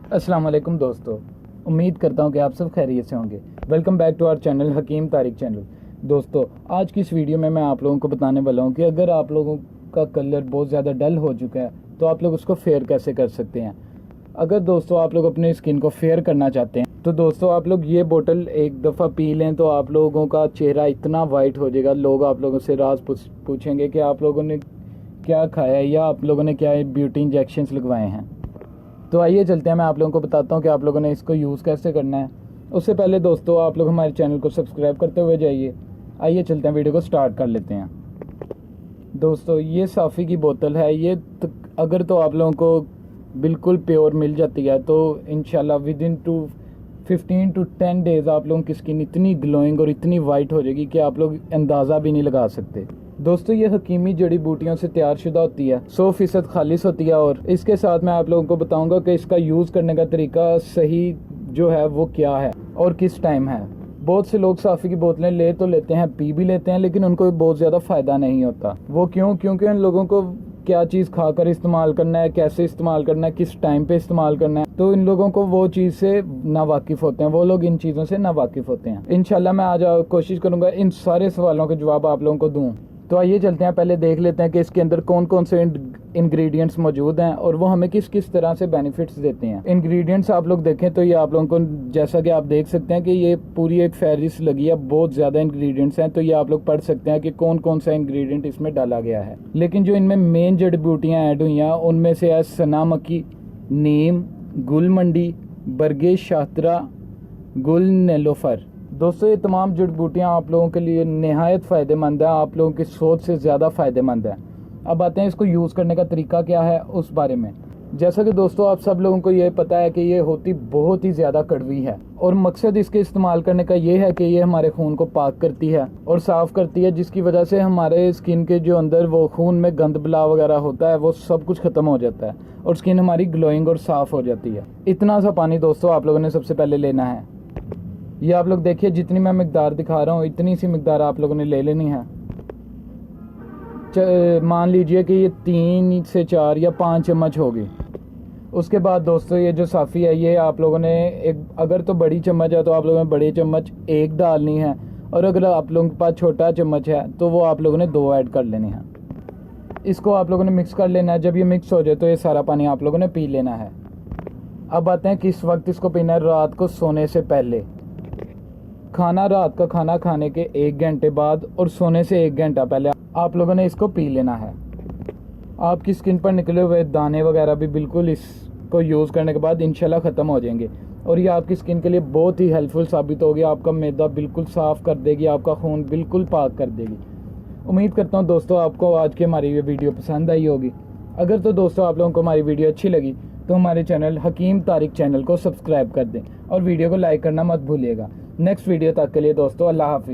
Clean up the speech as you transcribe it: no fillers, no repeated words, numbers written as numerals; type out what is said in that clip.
अस्सलाम वालेकुम दोस्तों, उम्मीद करता हूँ कि आप सब खैरियत से होंगे। Welcome back to our channel Hakim Tariq channel. दोस्तों, आज की इस वीडियो में मैं आप लोगों को बताने वाला हूँ कि अगर आप लोगों का कलर बहुत ज़्यादा डल हो चुका है तो आप लोग उसको फेयर कैसे कर सकते हैं। अगर दोस्तों आप लोग अपने स्किन को फेयर करना चाहते हैं तो दोस्तों आप लोग ये बोतल एक दफ़ा पी लें तो आप लोगों का चेहरा इतना वाइट हो जाएगा, लोग आप लोगों से राज पूछेंगे कि आप लोगों ने क्या खाया है या आप लोगों ने क्या ब्यूटी इंजेक्शंस लगवाए हैं। तो आइए चलते हैं, मैं आप लोगों को बताता हूँ कि आप लोगों ने इसको यूज़ कैसे करना है। उससे पहले दोस्तों आप लोग हमारे चैनल को सब्सक्राइब करते हुए जाइए। आइए चलते हैं, वीडियो को स्टार्ट कर लेते हैं। दोस्तों ये साफ़ी की बोतल है, ये अगर तो आप लोगों को बिल्कुल प्योर मिल जाती है तो इंशाल्लाह विद इन 15 to 10 डेज़ आप लोगों की स्किन इतनी ग्लोइंग और इतनी वाइट हो जाएगी कि आप लोग अंदाज़ा भी नहीं लगा सकते। दोस्तों ये हकीमी जड़ी बूटियों से तैयार शुदा होती है, 100% खालिश होती है। और इसके साथ मैं आप लोगों को बताऊंगा कि इसका यूज़ करने का तरीका सही जो है वो क्या है और किस टाइम है। बहुत से लोग साफ़ी की बोतलें ले तो लेते हैं, पी भी लेते हैं, लेकिन उनको बहुत ज़्यादा फ़ायदा नहीं होता। वो क्योंकि उन लोगों को क्या चीज़ खाकर इस्तेमाल करना है, कैसे इस्तेमाल करना है, किस टाइम पे इस्तेमाल करना है, तो इन लोगों को वो चीज़ से ना वाकिफ़ होते हैं, वो लोग इन चीज़ों से ना वाकिफ़ होते हैं। इंशाल्लाह मैं आज कोशिश करूँगा इन सारे सवालों के जवाब आप लोगों को दूँ। तो आइए चलते हैं, पहले देख लेते हैं कि इसके अंदर कौन कौन से इंग्रेडिएंट्स मौजूद हैं और वो हमें किस किस तरह से बेनिफिट्स देते हैं। इंग्रेडिएंट्स आप लोग देखें तो ये आप लोगों को, जैसा कि आप देख सकते हैं कि ये पूरी एक फहरिस्त लगी है, बहुत ज़्यादा इंग्रेडिएंट्स हैं, तो ये आप लोग पढ़ सकते हैं कि कौन कौन सा इंग्रेडिएंट इसमें डाला गया है। लेकिन जो इनमें मेन जड़ी बूटियाँ ऐड हुई हैं उनमें से है सना मक्खी, नीम, गुलमंडी, बरगे शाहतरा, गुल नेलोफर। दोस्तों ये तमाम जड़ी बूटियाँ आप लोगों के लिए नहायत फ़ायदेमंद है, आप लोगों की सोच से ज़्यादा फ़ायदेमंद है। अब आते हैं इसको यूज़ करने का तरीका क्या है उस बारे में। जैसा कि दोस्तों आप सब लोगों को ये पता है कि ये होती बहुत ही ज़्यादा कड़वी है और मकसद इसके इस्तेमाल करने का ये है कि ये हमारे खून को पाक करती है और साफ़ करती है, जिसकी वजह से हमारे स्किन के जो अंदर वो खून में गंद बला वगैरह होता है वो सब कुछ ख़त्म हो जाता है और स्किन हमारी ग्लोइंग और साफ़ हो जाती है। इतना सा पानी दोस्तों आप लोगों ने सबसे पहले लेना है। ये आप लोग देखिए, जितनी मैं मिकदार दिखा रहा हूँ इतनी सी मिकदार आप लोगों ने ले लेनी है। मान लीजिए कि ये 3 से 4 या 5 चम्मच होगी। उसके बाद दोस्तों ये जो साफ़ी है ये आप लोगों ने एक, अगर तो बड़ी चम्मच है तो आप लोगों ने बड़ी चम्मच एक डालनी है, और अगर आप लोगों के पास छोटा चम्मच है तो वो आप लोगों ने 2 ऐड कर लेनी है। इसको आप लोगों ने मिक्स कर लेना है। जब ये मिक्स हो जाए तो ये सारा पानी आप लोगों ने पी लेना है। अब आते हैं किस वक्त इसको पीना है। रात को सोने से पहले, रात का खाना खाने के 1 घंटे बाद और सोने से 1 घंटा पहले आप लोगों ने इसको पी लेना है। आपकी स्किन पर निकले हुए दाने वगैरह भी बिल्कुल इसको यूज़ करने के बाद इंशाल्लाह ख़त्म हो जाएंगे और ये आपकी स्किन के लिए बहुत ही हेल्पफुल साबित होगी। आपका मैदा बिल्कुल साफ़ कर देगी, आपका खून बिल्कुल पाक कर देगी। उम्मीद करता हूँ दोस्तों आपको आज की हमारी ये वीडियो पसंद आई होगी। अगर तो दोस्तों आप लोगों को हमारी वीडियो अच्छी लगी तो हमारे चैनल हकीम तारिक चैनल को सब्सक्राइब कर दें और वीडियो को लाइक करना मत भूलिएगा। नेक्स्ट वीडियो तक के लिए दोस्तों अल्लाह हाफिज़।